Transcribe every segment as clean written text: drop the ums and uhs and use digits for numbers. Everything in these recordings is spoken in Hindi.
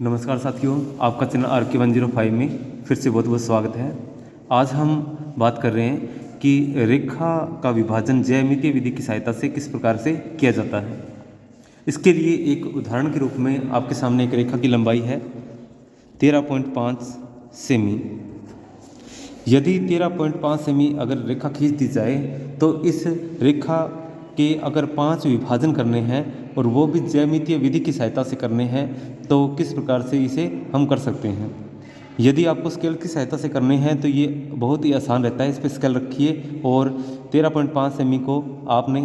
नमस्कार साथियों, आपका चैनल RK105 में फिर से बहुत बहुत स्वागत है। आज हम बात कर रहे हैं कि रेखा का विभाजन ज्यामितीय विधि की सहायता से किस प्रकार से किया जाता है। इसके लिए एक उदाहरण के रूप में आपके सामने एक रेखा की लंबाई है 13.5 सेमी। यदि 13.5 सेमी अगर रेखा खींच दी जाए तो इस रेखा के अगर 5 विभाजन करने हैं और वो भी ज्यामितीय विधि की सहायता से करने हैं तो किस प्रकार से इसे हम कर सकते हैं। यदि आपको स्केल की सहायता से करने हैं तो ये बहुत ही आसान रहता है। इस पर स्केल रखिए और 13.5 सेमी को आपने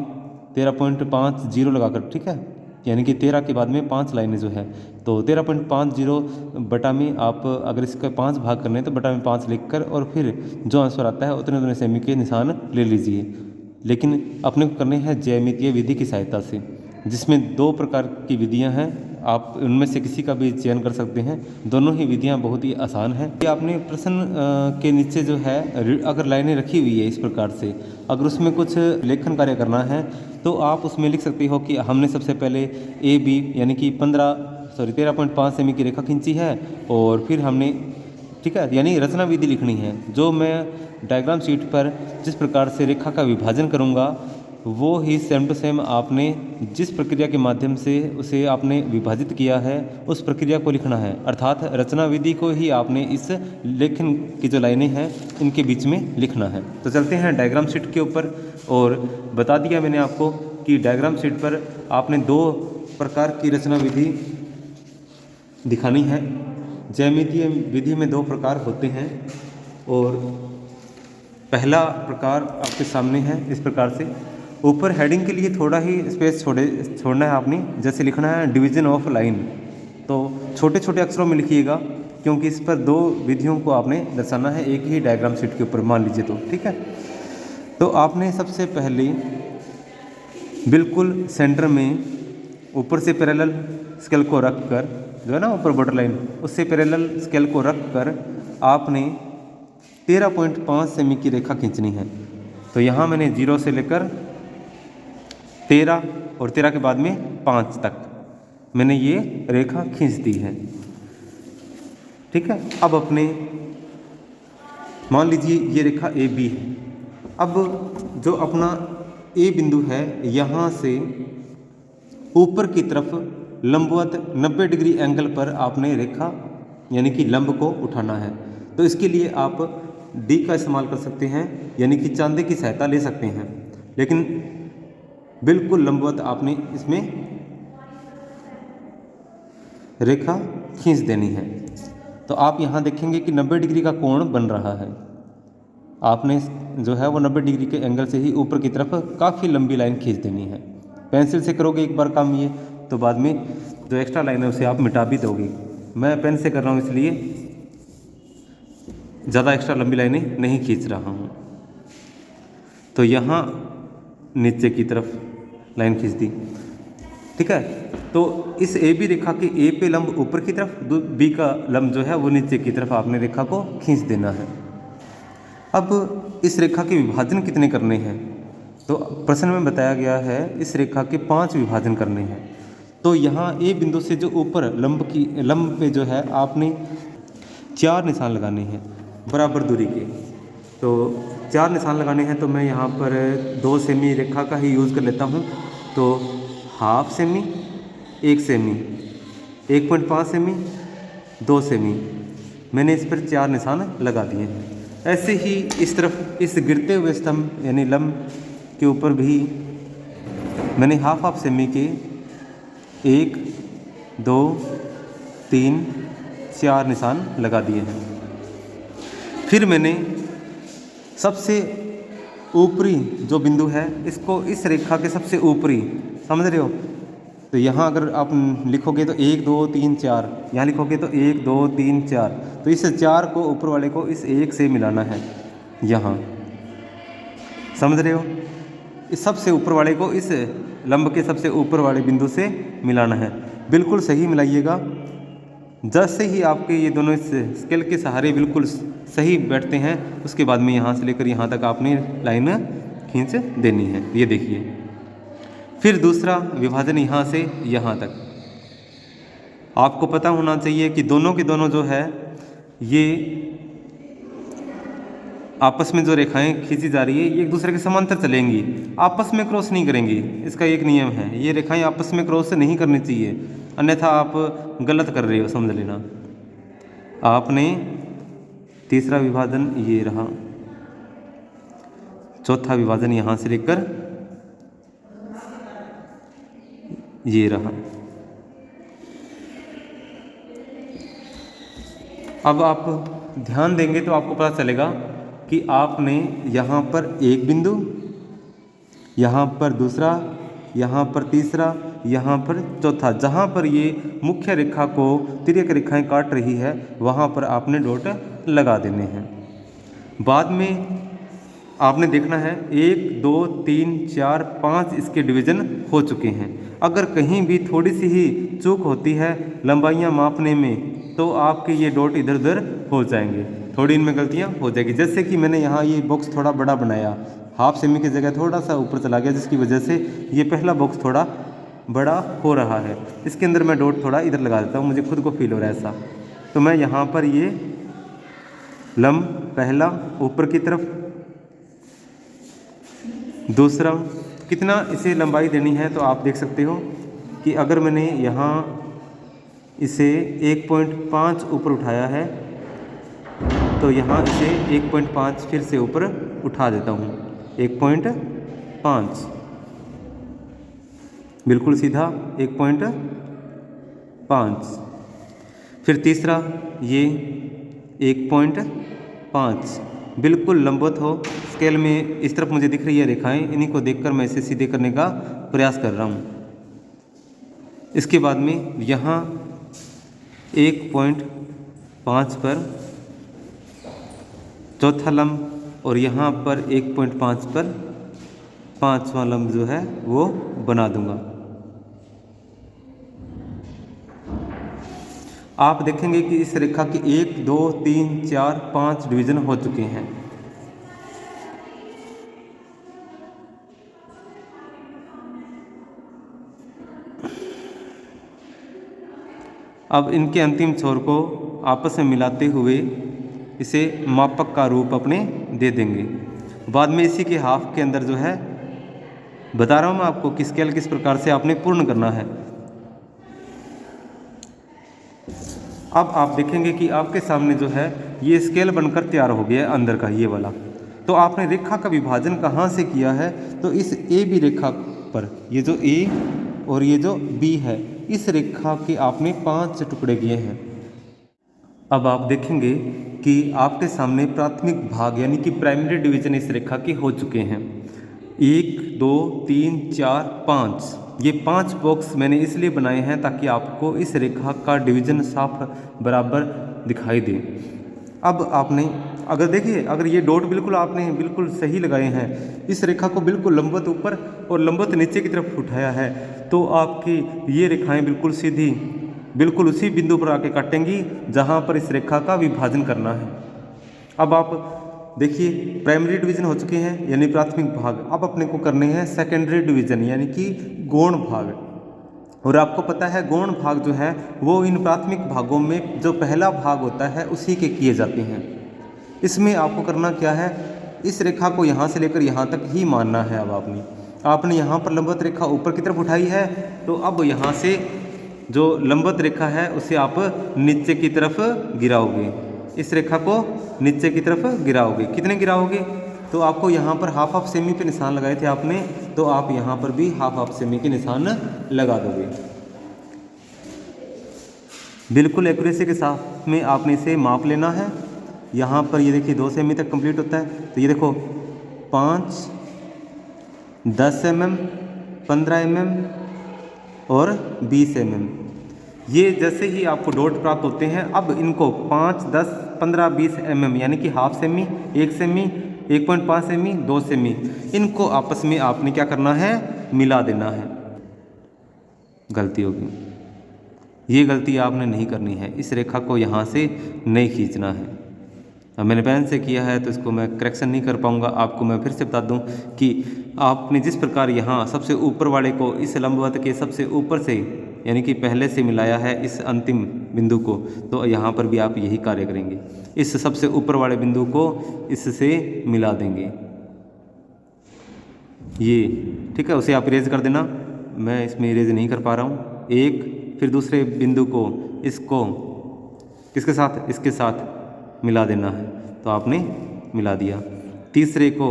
13.50 लगाकर, ठीक है, यानी कि 13 के बाद में 5 लाइनें जो है तो 13.50 बटा में आप अगर इसका 5 भाग करने हैं तो बटा में 5 लिखकर और फिर जो आंसर आता है उतने उतने सेमी के निशान ले लीजिए। लेकिन अपने को करने हैं ज्यामितीय विधि की सहायता से, जिसमें 2 प्रकार की विधियां हैं। आप उनमें से किसी का भी चयन कर सकते हैं। दोनों ही विधियां बहुत ही आसान हैं। कि आपने प्रश्न के नीचे जो है अगर लाइनें रखी हुई है इस प्रकार से, अगर उसमें कुछ लेखन कार्य करना है तो आप उसमें लिख सकते हो कि हमने सबसे पहले AB यानी कि 13.5 सेमी की रेखा खींची है और फिर हमने, ठीक है, यानी रचना विधि लिखनी है। जो मैं डायग्राम शीट पर जिस प्रकार से रेखा का विभाजन करूंगा वो ही सेम टू सेम आपने जिस प्रक्रिया के माध्यम से उसे आपने विभाजित किया है उस प्रक्रिया को लिखना है। अर्थात रचना विधि को ही आपने इस लेखन की जो लाइनें हैं इनके बीच में लिखना है। तो चलते हैं डायग्राम शीट के ऊपर। और बता दिया मैंने आपको कि डायग्राम शीट पर आपने 2 प्रकार की रचना विधि दिखानी है। ज्यामितीय विधि में 2 प्रकार होते हैं और पहला प्रकार आपके सामने है इस प्रकार से। ऊपर हेडिंग के लिए थोड़ा ही स्पेस छोड़ना है आपने, जैसे लिखना है डिवीजन ऑफ लाइन, तो छोटे छोटे अक्षरों में लिखिएगा क्योंकि इस पर 2 विधियों को आपने दर्शाना है एक ही डायग्राम शीट के ऊपर, मान लीजिए तो, ठीक है। तो आपने सबसे पहले बिल्कुल सेंटर में ऊपर से पैरेलल स्केल को रख कर, जो है ना ऊपर बॉर्डर लाइन, उससे पैरेलल स्केल को रख कर आपने 13.5 सेमी की रेखा खींचनी है। तो यहाँ मैंने 0 से लेकर 13 और 13 के बाद में 5 तक मैंने ये रेखा खींच दी है, ठीक है। अब अपने मान लीजिए ये रेखा AB है। अब जो अपना A बिंदु है यहाँ से ऊपर की तरफ लंबवत 90 डिग्री एंगल पर आपने रेखा यानी कि लंब को उठाना है। तो इसके लिए आप D का इस्तेमाल कर सकते हैं, यानी कि चांदे की सहायता ले सकते हैं, लेकिन बिल्कुल लंबवत आपने इसमें रेखा खींच देनी है। तो आप यहाँ देखेंगे कि 90 डिग्री का कोण बन रहा है। आपने जो है वो 90 डिग्री के एंगल से ही ऊपर की तरफ काफ़ी लंबी लाइन खींच देनी है। पेंसिल से करोगे एक बार काम ये, तो बाद में जो एक्स्ट्रा लाइन है उसे आप मिटा भी दोगे। मैं पेन से कर रहा हूँ इसलिए ज़्यादा एक्स्ट्रा लंबी लाइनें नहीं खींच रहा हूँ। तो यहाँ नीचे की तरफ लाइन खींच दी, ठीक है। तो इस AB रेखा के A पे लंब ऊपर की तरफ, B का लंब जो है वो नीचे की तरफ आपने रेखा को खींच देना है। अब इस रेखा के विभाजन कितने करने हैं, तो प्रश्न में बताया गया है इस रेखा के 5 विभाजन करने हैं। तो यहाँ A बिंदु से जो ऊपर लंब पे जो है आपने 4 निशान लगाने हैं बराबर दूरी के। तो 4 निशान लगाने हैं, तो मैं यहाँ पर 2 सेमी रेखा का ही यूज़ कर लेता हूँ। तो half semi, 1 semi, 1.5 semi, 2 semi, मैंने इस पर 4 निशान लगा दिए हैं। ऐसे ही इस तरफ इस गिरते हुए स्तंभ यानी लंब के ऊपर भी मैंने हाफ सेमी के 1, 2, 3, 4 निशान लगा दिए हैं। फिर मैंने सबसे ऊपरी जो बिंदु है इसको इस रेखा के सबसे ऊपरी, समझ रहे हो, तो यहाँ अगर आप लिखोगे तो 1, 2, 3, 4, यहाँ लिखोगे तो 1, 2, 3, 4, तो इस 4 को ऊपर वाले को इस 1 से मिलाना है यहाँ, समझ रहे हो। इस सबसे ऊपर वाले को इस लंब के सबसे ऊपर वाले बिंदु से मिलाना है। बिल्कुल सही मिलाइएगा। जैसे ही आपके ये दोनों इस स्केल के सहारे बिल्कुल सही बैठते हैं उसके बाद में यहाँ से लेकर यहाँ तक आपने लाइन खींच देनी है। ये देखिए, फिर दूसरा विभाजन यहाँ से यहाँ तक, आपको पता होना चाहिए कि दोनों के दोनों जो है ये आपस में जो रेखाएं खींची जा रही है ये एक दूसरे के समांतर चलेंगी, आपस में क्रॉस नहीं करेंगी। इसका एक नियम है, ये रेखाएं आपस में क्रॉस नहीं करनी चाहिए, अन्यथा आप गलत कर रहे हो, समझ लेना। आपने तीसरा विभाजन ये रहा, चौथा विभाजन यहाँ से लेकर ये रहा। अब आप ध्यान देंगे तो आपको पता चलेगा कि आपने यहाँ पर एक बिंदु, यहाँ पर दूसरा, यहाँ पर तीसरा, यहाँ पर चौथा, जहाँ पर ये मुख्य रेखा को तिर्यक रेखाएं काट रही है वहाँ पर आपने डॉट लगा देने हैं। बाद में आपने देखना है 1 2 3 4 5 इसके डिवीज़न हो चुके हैं। अगर कहीं भी थोड़ी सी ही चूक होती है लंबाइयाँ मापने में तो आपके ये डॉट इधर उधर हो जाएंगे, थोड़ी इनमें गलतियाँ हो जाएगी। जैसे कि मैंने यहाँ ये बॉक्स थोड़ा बड़ा बनाया, हाफ सेमी की जगह थोड़ा सा ऊपर चला गया, जिसकी वजह से ये पहला बॉक्स थोड़ा बड़ा हो रहा है। इसके अंदर मैं डॉट थोड़ा इधर लगा देता हूँ, मुझे खुद को फील हो रहा है ऐसा। तो मैं यहाँ पर ये लंब पहला ऊपर की तरफ, दूसरा, कितना इसे लंबाई देनी है तो आप देख सकते हो कि अगर मैंने यहाँ इसे 1.5 ऊपर उठाया है तो यहाँ इसे 1.5 फिर से ऊपर उठा देता हूँ, 1.5 बिल्कुल सीधा 1.5। फिर तीसरा ये 1.5 बिल्कुल लंबवत हो, स्केल में इस तरफ मुझे दिख रही है रेखाएं, इन्हीं को देखकर मैं इसे सीधे करने का प्रयास कर रहा हूँ। इसके बाद में यहाँ 1.5 पर चौथा लंब और यहाँ पर 1.5 पर पांचवा लंब जो है वो बना दूंगा। आप देखेंगे कि इस रेखा के 1 2 3 4 5 डिवीजन हो चुके हैं। अब इनके अंतिम छोर को आपस में मिलाते हुए इसे मापक का रूप अपने दे देंगे। बाद में इसी के हाफ के अंदर जो है बता रहा हूँ मैं आपको कि स्केल किस प्रकार से आपने पूर्ण करना है। अब आप देखेंगे कि आपके सामने जो है ये स्केल बनकर तैयार हो गया है अंदर का ये वाला। तो आपने रेखा का विभाजन कहाँ से किया है, तो इस ए बी रेखा पर, ये जो ए और ये जो बी है, इस रेखा के आपने 5 टुकड़े किए हैं। अब आप देखेंगे कि आपके सामने प्राथमिक भाग यानी कि प्राइमरी डिवीजन इस रेखा के हो चुके हैं। 1 2 3 4 5, ये 5 बॉक्स मैंने इसलिए बनाए हैं ताकि आपको इस रेखा का डिवीजन साफ बराबर दिखाई दे। अब आपने अगर देखिए, अगर ये डॉट बिल्कुल आपने बिल्कुल सही लगाए हैं, इस रेखा को बिल्कुल लंबवत ऊपर और लंबवत नीचे की तरफ उठाया है, तो आपकी ये रेखाएं बिल्कुल सीधी बिल्कुल उसी बिंदु पर आके काटेंगी जहां पर इस रेखा का विभाजन करना है। अब आप देखिए प्राइमरी डिवीजन हो चुके हैं यानी प्राथमिक भाग। अब अपने को करने हैं सेकेंडरी डिवीजन यानी कि गौण भाग। और आपको पता है गौण भाग जो है वो इन प्राथमिक भागों में जो पहला भाग होता है उसी के किए जाते हैं। इसमें आपको करना क्या है, इस रेखा को यहाँ से लेकर यहाँ तक ही मानना है। अब आपने यहाँ पर लंबवत रेखा ऊपर की तरफ उठाई है, तो अब यहाँ से जो लंबवत रेखा है उसे आप नीचे की तरफ गिराओगे। इस रेखा को नीचे की तरफ गिराओगे। कितने गिराओगे, तो आपको यहाँ पर हाफ हाफ सेमी पे निशान लगाए थे आपने, तो आप यहाँ पर भी हाफ हाफ सेमी के निशान लगा दोगे। बिल्कुल एक्यूरेसी के साथ में आपने इसे माप लेना है। यहाँ पर ये देखिए 2 सेमी तक कंप्लीट होता है, तो ये देखो 5 10 mm 15 mm और 20 mm। ये जैसे ही आपको डॉट प्राप्त होते हैं, अब इनको 5 10 15 20 mm यानी कि half semi 1 semi 1.5 semi 2 semi, इनको आपस में आपने क्या करना है, मिला देना है। गलती होगी, ये गलती आपने नहीं करनी है। इस रेखा को यहाँ से नहीं खींचना है। अब मैंने पेन से किया है तो इसको मैं करेक्शन नहीं कर पाऊँगा। आपको मैं फिर से बता दूँ कि आपने जिस प्रकार यहाँ सबसे ऊपर वाले को इस लंबवत के सबसे ऊपर से यानी कि पहले से मिलाया है इस अंतिम बिंदु को, तो यहाँ पर भी आप यही कार्य करेंगे। इस सबसे ऊपर वाले बिंदु को इससे मिला देंगे, ये ठीक है। उसे आप इरेज कर देना, मैं इसमें इरेज नहीं कर पा रहा हूँ। एक, फिर दूसरे बिंदु को इसको किसके साथ, इसके साथ मिला देना है, तो आपने मिला दिया। तीसरे को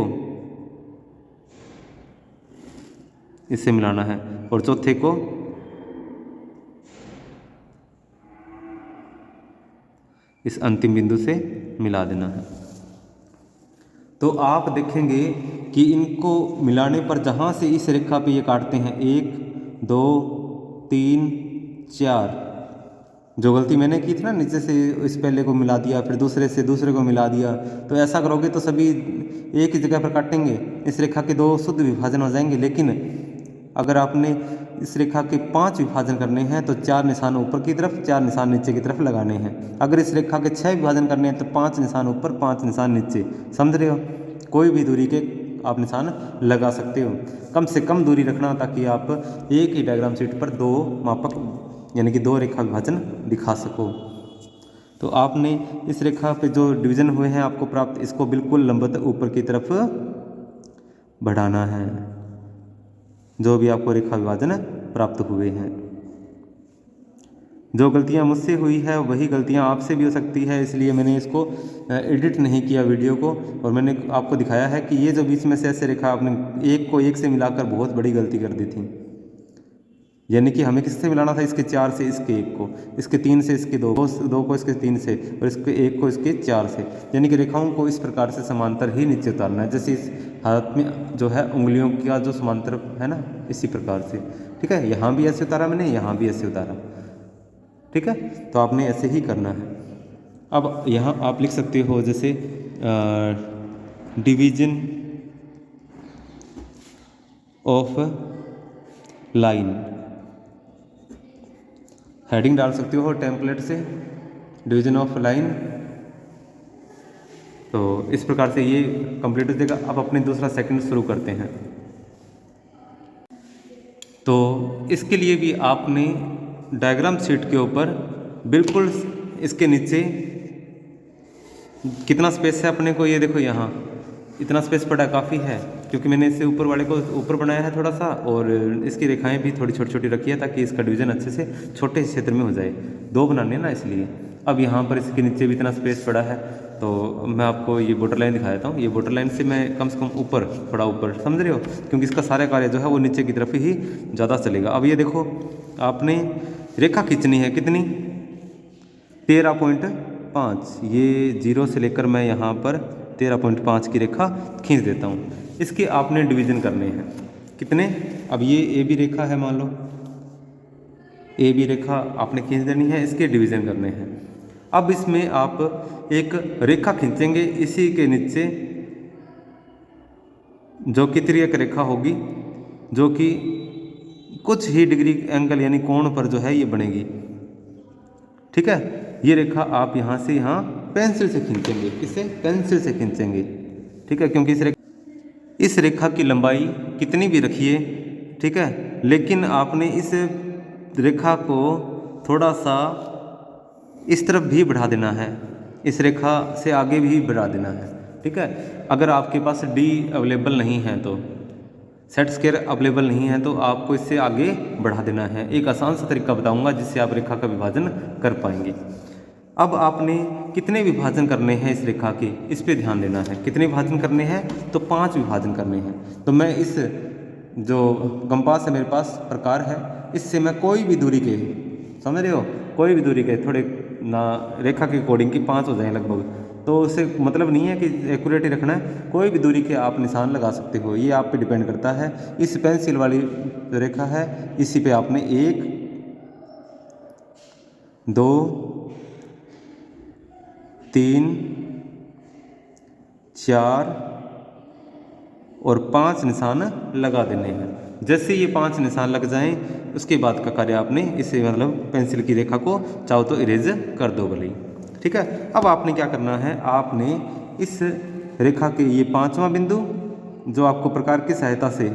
इससे मिलाना है और चौथे को इस अंतिम बिंदु से मिला देना है। तो आप देखेंगे कि इनको मिलाने पर जहाँ से इस रेखा पे ये काटते हैं, 1 2 3 4, जो गलती मैंने की थी ना, नीचे से इस पहले को मिला दिया, फिर दूसरे से दूसरे को मिला दिया, तो ऐसा करोगे तो सभी एक ही जगह पर काटेंगे, इस रेखा के 2 शुद्ध विभाजन हो जाएंगे। लेकिन अगर आपने इस रेखा के 5 विभाजन करने हैं तो 4 निशान ऊपर की तरफ, 4 निशान नीचे की तरफ लगाने हैं। अगर इस रेखा के 6 विभाजन करने हैं तो 5 निशान ऊपर, 5 निशान नीचे, समझ रहे हो। कोई भी दूरी के आप निशान लगा सकते हो, कम से कम दूरी रखना, ताकि आप एक ही डायग्राम शीट पर 2 मापक यानी कि 2 रेखा विभाजन दिखा सको। तो आपने इस रेखा पे जो डिवीजन हुए हैं आपको प्राप्त, इसको बिल्कुल लंबवत ऊपर की तरफ बढ़ाना है, जो भी आपको रेखा विभाजन प्राप्त हुए हैं। जो गलतियां मुझसे हुई है वही गलतियां आपसे भी हो सकती है, इसलिए मैंने इसको एडिट नहीं किया वीडियो को, और मैंने आपको दिखाया है कि ये जो बीच में से ऐसे रेखा आपने एक को एक से मिलाकर बहुत बड़ी गलती कर दी थी। यानी कि हमें किससे मिलाना था, इसके 4 से इसके 1 को, इसके 3 से इसके 2 को इसके 3 से, और इसके 1 को इसके 4 से। यानी कि रेखाओं को इस प्रकार से समांतर ही नीचे उतारना है, जैसे इस हाथ में जो है उंगलियों का जो समांतर है ना, इसी प्रकार से। ठीक है, यहाँ भी ऐसे उतारा मैंने, यहाँ भी ऐसे उतारा। ठीक है, तो आपने ऐसे ही करना है। अब यहाँ आप लिख सकते हो जैसे डिवीजन ऑफ लाइन, हेडिंग डाल सकते हो टेम्पलेट से, डिवीजन ऑफ लाइन। तो इस प्रकार से ये कंप्लीट हो जाएगा। अब अपने दूसरा सेकंड शुरू करते हैं। तो इसके लिए भी आपने डायग्राम शीट के ऊपर बिल्कुल इसके नीचे कितना स्पेस है अपने को, ये देखो यहाँ इतना स्पेस पड़ा, काफ़ी है, क्योंकि मैंने इससे ऊपर वाले को ऊपर बनाया है थोड़ा सा, और इसकी रेखाएं भी थोड़ी छोटी छोटी रखी है ताकि इसका डिवीजन अच्छे से छोटे क्षेत्र में हो जाए। 2 बनाने ना, इसलिए। अब यहाँ पर इसके नीचे भी इतना स्पेस पड़ा है, तो मैं आपको ये बॉर्डर लाइन दिखा देता हूँ। ये बॉर्डर लाइन से मैं कम से कम ऊपर, थोड़ा ऊपर, समझ रहे हो, क्योंकि इसका सारा कार्य जो है वो नीचे की तरफ ही ज़्यादा चलेगा। अब ये देखो, आपने रेखा खींचनी है कितनी, 13.5, ये 0 से लेकर मैं यहाँ पर 13.5 की रेखा खींच देता हूँ। इसके आपने डिवीजन करने हैं कितने, अब ये ए बी रेखा है, मान लो ए बी रेखा आपने खींच देनी है, इसके डिवीजन करने हैं। अब इसमें आप एक रेखा खींचेंगे, इसी के नीचे जो कि तिर्यक रेखा होगी, जो कि कुछ ही डिग्री एंगल यानी कोण पर जो है ये बनेगी। ठीक है, ये रेखा आप यहाँ से यहाँ पेंसिल से खींचेंगे, इसे पेंसिल से खींचेंगे। ठीक है, क्योंकि इस रेखा की लंबाई कितनी भी रखिए, ठीक है, लेकिन आपने इस रेखा को थोड़ा सा इस तरफ भी बढ़ा देना है, इस रेखा से आगे भी बढ़ा देना है। ठीक है, अगर आपके पास डी अवेलेबल नहीं है, तो सेट स्क्वायर अवेलेबल नहीं है, तो आपको इससे आगे बढ़ा देना है। एक आसान सा तरीका बताऊंगा जिससे आप रेखा का विभाजन कर पाएंगे। अब आपने कितने विभाजन करने हैं इस रेखा के, इस पे ध्यान देना है। कितने विभाजन करने हैं, तो 5 विभाजन करने हैं। तो मैं इस जो कंपास है मेरे पास प्रकार है, इससे मैं कोई भी दूरी के, समझ रहे हो, कोई भी दूरी के थोड़े ना रेखा के अकॉर्डिंग की 5 हो जाए लगभग, तो उससे मतलब नहीं है कि एक्यूरेट ही रखना है, कोई भी दूरी के आप निशान लगा सकते हो, ये आप पे डिपेंड करता है। इस पेंसिल वाली रेखा है, इसी पे आपने 1 2 3 4 और 5 निशान लगा देने हैं। जैसे ये 5 निशान लग जाएं, उसके बाद का कार्य आपने इसे मतलब पेंसिल की रेखा को चाहो तो इरेज कर दो भले ही। ठीक है, अब आपने क्या करना है, आपने इस रेखा के ये 5वां बिंदु जो आपको प्रकार की सहायता से,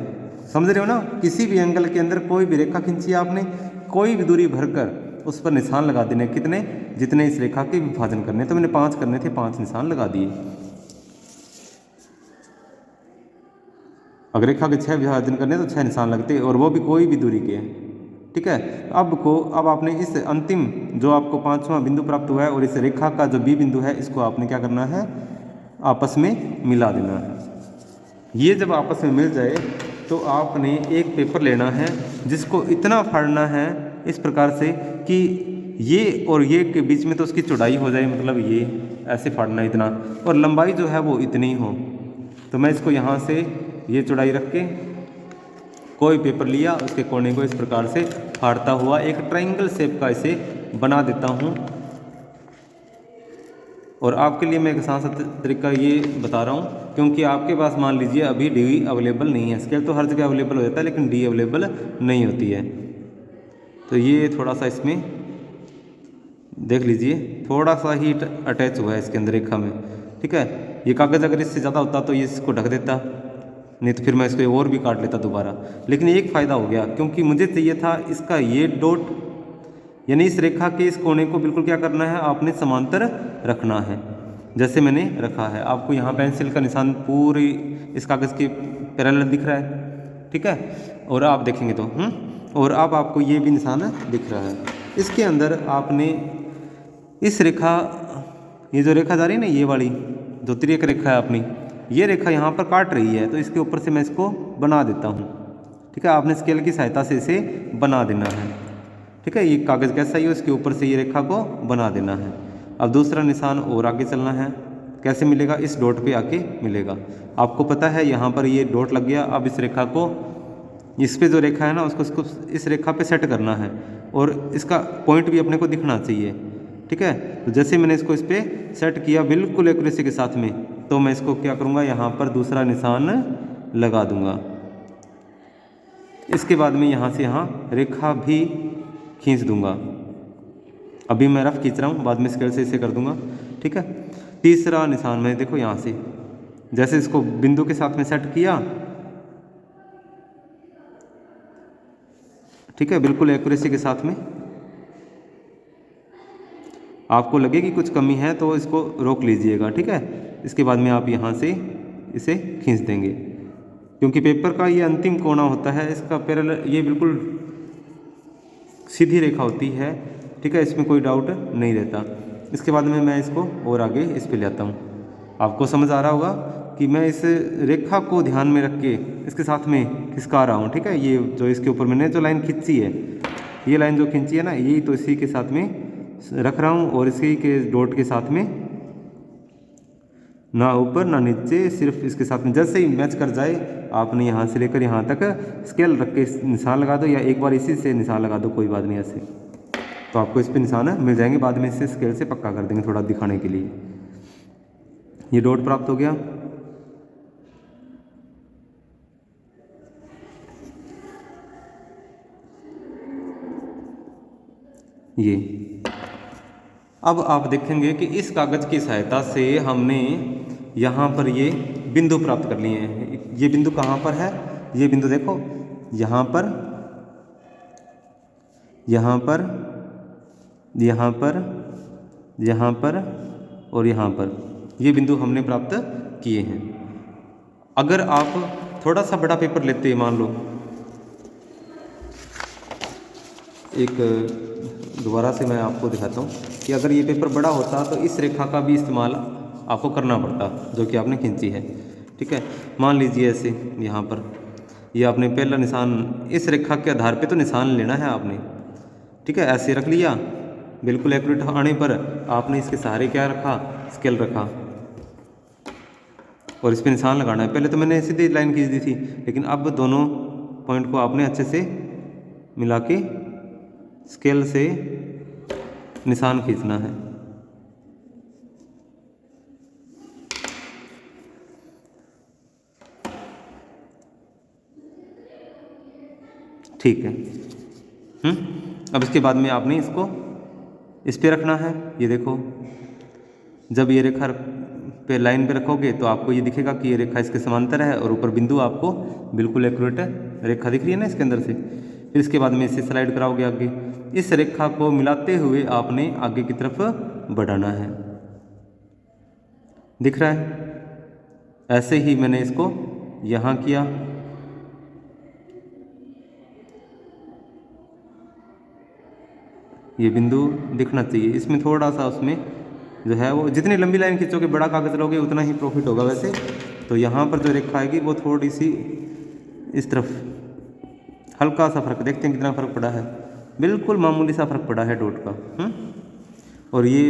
समझ रहे हो ना, किसी भी एंगल के अंदर कोई भी रेखा खींची आपने, कोई भी दूरी भरकर उस पर निशान लगा देने, कितने, जितने इस रेखा के विभाजन करने। तो मैंने 5 करने थे, 5 निशान लगा दिए। अगर रेखा के 6 विभाजन करने तो 6 निशान लगते, और वो भी कोई भी दूरी के हैं। ठीक है, अब आपने इस अंतिम जो आपको 5वां बिंदु प्राप्त हुआ है और इस रेखा का जो बी बिंदु है, इसको आपने क्या करना है, आपस में मिला देना है। ये जब आपस में मिल जाए तो आपने एक पेपर लेना है जिसको इतना फाड़ना है इस प्रकार से कि ये और ये के बीच में तो उसकी चौड़ाई हो जाए, मतलब ये ऐसे फाड़ना इतना, और लंबाई जो है वो इतनी हो। तो मैं इसको यहाँ से ये चौड़ाई रख के कोई पेपर लिया, उसके कोने को इस प्रकार से फाड़ता हुआ एक ट्रायंगल शेप का इसे बना देता हूँ। और आपके लिए मैं एक आसान सा तरीका ये बता रहा हूँ, क्योंकि आपके पास मान लीजिए अभी डी अवेलेबल नहीं है। स्केल तो हर जगह अवेलेबल हो जाता है, लेकिन डी अवेलेबल नहीं होती है। तो ये थोड़ा सा इसमें देख लीजिए, थोड़ा सा ही अटैच हुआ है इसके अंदर रेखा में। ठीक है, ये कागज़ अगर इससे ज़्यादा होता तो ये इसको ढक देता, नहीं तो फिर मैं इसको और भी काट लेता दोबारा। लेकिन एक फ़ायदा हो गया, क्योंकि मुझे चाहिए था इसका ये डॉट, यानी इस रेखा के इस कोने को बिल्कुल क्या करना है, आपने समांतर रखना है, जैसे मैंने रखा है। आपको यहाँ पेंसिल का निशान पूरी इस कागज़ के पैरेलल दिख रहा है। ठीक है, और आप देखेंगे तो और अब आपको ये भी निशान दिख रहा है। इसके अंदर आपने इस रेखा, ये जो रेखा जा रही है ना, ये वाली जो तिर्यक रेखा है अपनी, ये रेखा यहाँ पर काट रही है, तो इसके ऊपर से मैं इसको बना देता हूँ। ठीक है, आपने स्केल की सहायता से इसे बना देना है। ठीक है, ये कागज़ कैसा ही हो, इसके ऊपर से ये रेखा को बना देना है। अब दूसरा निशान और आगे चलना है, कैसे मिलेगा, इस डॉट पे आके मिलेगा। आपको पता है यहाँ पर ये डॉट लग गया। अब इस रेखा को, इस पे जो रेखा है ना, उसको इस रेखा पे सेट करना है, और इसका पॉइंट भी अपने को दिखना चाहिए। ठीक है, तो जैसे मैंने इसको इस पर सेट किया बिल्कुल एक्यूरेसी के साथ में, तो मैं इसको क्या करूँगा, यहाँ पर दूसरा निशान लगा दूँगा। इसके बाद में यहाँ से यहाँ रेखा भी खींच दूंगा। अभी मैं रफ खींच रहा हूँ, बाद में स्केल से इसे कर दूंगा। ठीक है, तीसरा निशान मैं देखो यहाँ से जैसे इसको बिंदु के साथ में सेट किया, ठीक है, बिल्कुल एक्यूरेसी के साथ में। आपको लगे कि कुछ कमी है तो इसको रोक लीजिएगा। ठीक है, इसके बाद में आप यहाँ से इसे खींच देंगे, क्योंकि पेपर का ये अंतिम कोना होता है, इसका पैरेलल ये बिल्कुल सीधी रेखा होती है। ठीक है, इसमें कोई डाउट नहीं रहता। इसके बाद में मैं इसको और आगे इस पे ले आता हूँ। आपको समझ आ रहा होगा कि मैं इस रेखा को ध्यान में रख के इसके साथ में खिसका रहा हूँ। ठीक है, ये जो इसके ऊपर मैंने जो लाइन खींची है, ये लाइन जो खींची है ना, यही तो इसी के साथ में रख रहा हूँ, और इसी के डॉट के साथ में, ना ऊपर ना नीचे, सिर्फ इसके साथ में जैसे ही मैच कर जाए, आपने यहाँ से लेकर यहाँ तक स्केल रख के निशान लगा दो, या एक बार इसी से निशान लगा दो, कोई बात नहीं ऐसे, तो आपको इस पे निशान मिल जाएंगे। बाद में इसे स्केल से पक्का कर देंगे थोड़ा दिखाने के लिए। ये डॉट प्राप्त हो गया। ये अब आप देखेंगे कि इस कागज़ की सहायता से हमने यहाँ पर ये बिंदु प्राप्त कर लिए हैं। ये बिंदु कहाँ पर है, ये बिंदु देखो, यहाँ पर, यहाँ पर, यहाँ पर, यहाँ पर और यहाँ पर, ये बिंदु हमने प्राप्त किए हैं। अगर आप थोड़ा सा बड़ा पेपर लेते हैं, मान लो एक, दोबारा से मैं आपको दिखाता हूँ कि अगर ये पेपर बड़ा होता तो इस रेखा का भी इस्तेमाल आपको करना पड़ता जो कि आपने खींची है। ठीक है, मान लीजिए ऐसे यहाँ पर ये आपने पहला निशान, इस रेखा के आधार पे तो निशान लेना है आपने। ठीक है, ऐसे रख लिया, बिल्कुल एक्यूरेट आने पर आपने इसके सहारे क्या रखा, स्केल रखा, और इस पर निशान लगाना है। पहले तो मैंने सीधी लाइन खींच दी थी, लेकिन अब दोनों पॉइंट को आपने अच्छे से मिला के स्केल से निशान खींचना है। ठीक है, अब इसके बाद में आपने इसको इस पे रखना है। ये देखो, जब ये रेखा पे लाइन पे रखोगे तो आपको ये दिखेगा कि ये रेखा इसके समांतर है, और ऊपर बिंदु आपको बिल्कुल एक्यूरेट रेखा दिख रही है ना इसके अंदर से। फिर इसके बाद में इसे स्लाइड कराओगे आगे। इस रेखा को मिलाते हुए आपने आगे की तरफ बढ़ाना है। दिख रहा है? ऐसे ही मैंने इसको यहाँ किया, ये बिंदु दिखना चाहिए। इसमें थोड़ा सा उसमें जो है वो जितनी लंबी लाइन खींचोगे, बड़ा कागज लोगे, उतना ही प्रॉफिट होगा वैसे। तो यहाँ पर जो रेखा आएगी वो थोड़ी सी इस तरफ, हल्का सा फर्क, देखते हैं कितना फ़र्क पड़ा है। बिल्कुल मामूली सा फर्क पड़ा है डॉट का। और ये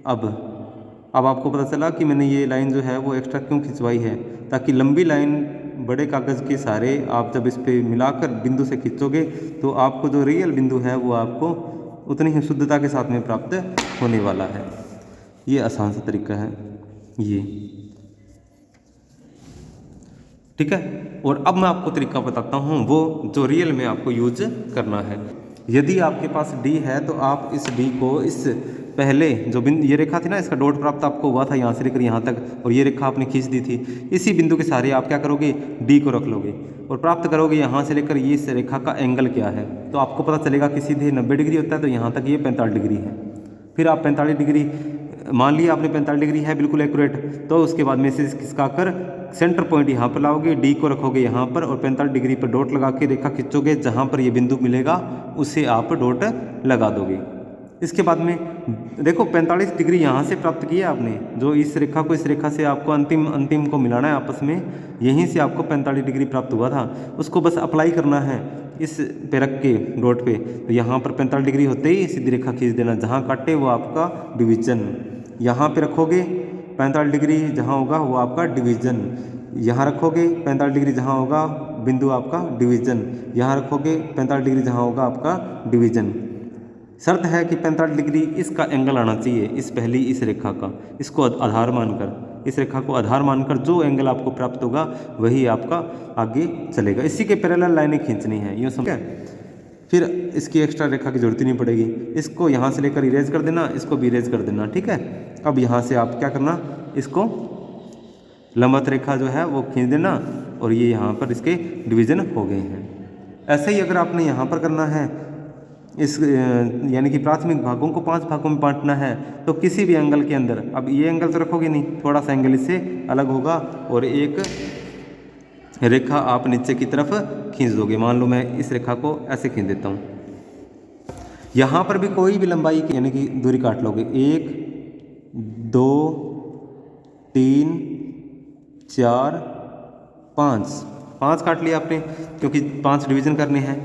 अब आपको पता चला कि मैंने ये लाइन जो है वो एक्स्ट्रा क्यों खिंचवाई है, ताकि लंबी लाइन बड़े कागज़ के सारे आप जब इस पर मिलाकर बिंदु से खींचोगे तो आपको जो रियल बिंदु है वो आपको उतनी ही शुद्धता के साथ में प्राप्त होने वाला है। ये आसान सा तरीका है ये, ठीक है। और अब मैं आपको तरीका बताता हूँ वो जो रियल में आपको यूज करना है। यदि आपके पास डी है तो आप इस डी को इस पहले जो बिंदु ये रेखा थी ना, इसका डॉट प्राप्त आपको हुआ था यहाँ से लेकर यहाँ तक, और ये रेखा आपने खींच दी थी, इसी बिंदु के सारे आप क्या करोगे, डी को रख लोगे और प्राप्त करोगे यहाँ से लेकर ये इस रेखा का एंगल क्या है। तो आपको पता चलेगा कि सीधे 90 डिग्री होता है, तो यहाँ तक ये 45 डिग्री है। फिर आप 45 डिग्री मान लिया आपने, 45 डिग्री है बिल्कुल एक्यूरेट, तो उसके बाद में से खिसका कर सेंटर पॉइंट यहाँ पर लाओगे, डी को रखोगे यहाँ पर और 45 डिग्री पर डॉट लगा के रेखा खींचोगे, जहाँ पर ये बिंदु मिलेगा उसे आप डॉट लगा दोगे। इसके बाद में देखो 45 डिग्री यहाँ से प्राप्त किया आपने, जो इस रेखा को इस रेखा से आपको अंतिम को मिलाना है आपस में, यहीं से आपको 45 डिग्री प्राप्त हुआ था, उसको बस अप्लाई करना है इस पे रख के डॉट पे। तो यहाँ पर 45 डिग्री होते ही सीधी रेखा खींच देना, जहाँ काटे वो आपका डिवीजन, यहाँ पे रखोगे 45 डिग्री जहाँ होगा वो आपका डिवीजन, यहाँ रखोगे 45 डिग्री जहाँ होगा बिंदु आपका डिवीजन, यहाँ रखोगे 45 डिग्री जहाँ होगा आपका डिवीजन। शर्त है कि 45 डिग्री इसका एंगल आना चाहिए, इस पहली इस रेखा का, इसको आधार मानकर, इस रेखा को आधार मानकर जो एंगल आपको प्राप्त होगा वही आपका आगे चलेगा। इसी के पैरेलल लाइनें खींचनी है, यूँ समझ। फिर इसकी एक्स्ट्रा रेखा की जरूरत ही नहीं पड़ेगी, इसको यहाँ से लेकर इरेज कर देना, इसको भी इरेज कर देना, ठीक है। अब यहाँ से आप क्या करना, इसको लंबवत रेखा जो है वो खींच देना और ये यहाँ पर इसके डिवीजन हो गए हैं। ऐसे ही अगर आपने यहाँ पर करना है, इस यानी कि प्राथमिक भागों को 5 भागों में बांटना है, तो किसी भी एंगल के अंदर, अब ये एंगल तो रखोगे नहीं, थोड़ा सा एंगल इससे अलग होगा और एक रेखा आप नीचे की तरफ खींच दोगे। मान लो मैं इस रेखा को ऐसे खींच देता हूँ, यहाँ पर भी कोई भी लंबाई की यानी कि दूरी काट लोगे, 1 2 3 4 5 काट लिया आपने, क्योंकि 5 डिवीजन करने हैं,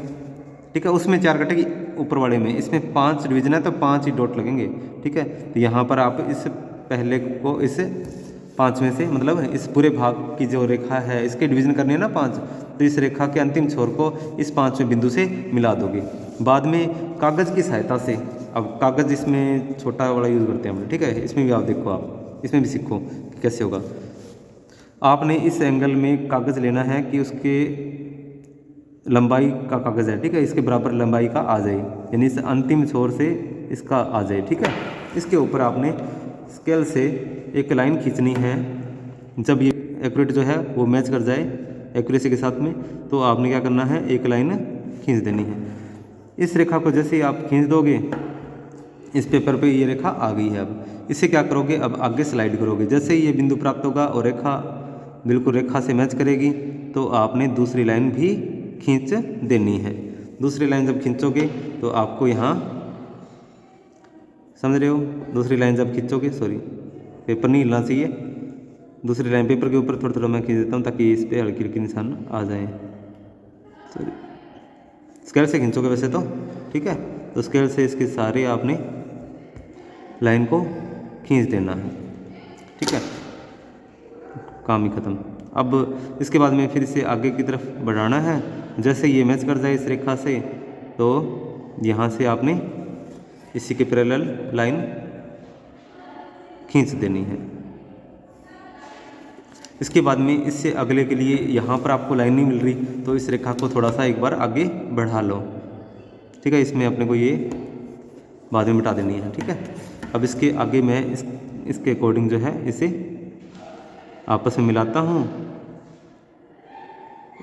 ठीक है। उसमें 4 कटेगी ऊपर वाले में, इसमें 5 डिवीजन है तो 5 ही डॉट लगेंगे, ठीक है। तो यहाँ पर आप इस पहले को इस 5 में से, मतलब इस पूरे भाग की जो रेखा है इसके डिवीजन करने हैं ना 5, तो इस रेखा के अंतिम छोर को इस 5वें बिंदु से मिला दोगे। बाद में कागज़ की सहायता से, अब कागज़ इसमें छोटा वाला यूज़ करते हैं हम, ठीक है। इसमें भी आप देखो, आप इसमें भी सीखो कि कैसे होगा। आपने इस एंगल में कागज़ लेना है कि उसके लंबाई का कागज़ है, ठीक है, इसके बराबर लंबाई का आ जाए, यानी इस अंतिम छोर से इसका आ जाए, ठीक है। इसके ऊपर आपने स्केल से एक लाइन खींचनी है, जब ये एक्यूरेट जो है वो मैच कर जाए एक्यूरेसी के साथ में, तो आपने क्या करना है, एक लाइन खींच देनी है। इस रेखा को जैसे ही आप खींच दोगे, इस पेपर पे ये रेखा आ गई है। अब इसे क्या करोगे, अब आगे स्लाइड करोगे, जैसे ही ये बिंदु प्राप्त होगा और रेखा बिल्कुल रेखा से मैच करेगी, तो आपने दूसरी लाइन भी खींच देनी है। दूसरी लाइन जब खींचोगे तो आपको यहाँ, समझ रहे हो, दूसरी लाइन जब खींचोगे, सॉरी पेपर नहीं हिलना चाहिए, दूसरी लाइन पेपर के ऊपर थोड़ा थोड़ा मैं खींच देता हूँ ताकि इस पर हल्की हल्की निशान आ जाए। सॉरी, स्केल से खींचोगे वैसे तो, ठीक है। तो स्केल से इसके सारे आपने लाइन को खींच देना है, ठीक है, काम ही ख़त्म। अब इसके बाद में फिर इसे आगे की तरफ बढ़ाना है, जैसे ये मैच कर जाए इस रेखा से, तो यहाँ से आपने इसी के पैरेलल लाइन खींच देनी है। इसके बाद में इससे अगले के लिए यहाँ पर आपको लाइन नहीं मिल रही, तो इस रेखा को थोड़ा सा एक बार आगे बढ़ा लो, ठीक है। इसमें अपने को ये बाद में मिटा देनी है, ठीक है। अब इसके आगे मैं इसके अकॉर्डिंग जो है इसे आपस में मिलाता हूँ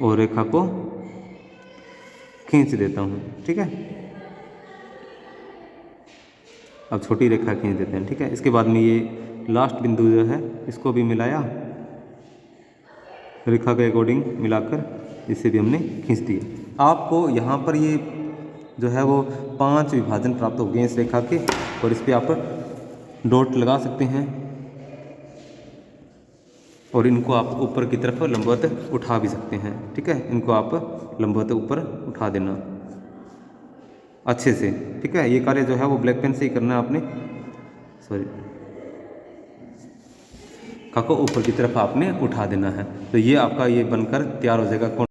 और रेखा को खींच देता हूँ। ठीक है, अब छोटी रेखा खींच देते हैं। ठीक है, इसके बाद में ये लास्ट बिंदु जो है इसको भी मिलाया, रेखा के अकॉर्डिंग मिलाकर इसे भी हमने खींच दिया। आपको यहाँ पर ये जो है वो 5 विभाजन प्राप्त हो गए इस रेखा के, और इस पर आप डॉट लगा सकते हैं और इनको आप ऊपर की तरफ लंबवत उठा भी सकते हैं। ठीक है, इनको आप लंबवत ऊपर उठा देना अच्छे से। ठीक है, ये कार्य जो है वो ब्लैक पेन से ही करना है आपने, सॉरी, का को ऊपर की तरफ आपने उठा देना है। तो ये आपका ये बनकर तैयार हो जाएगा।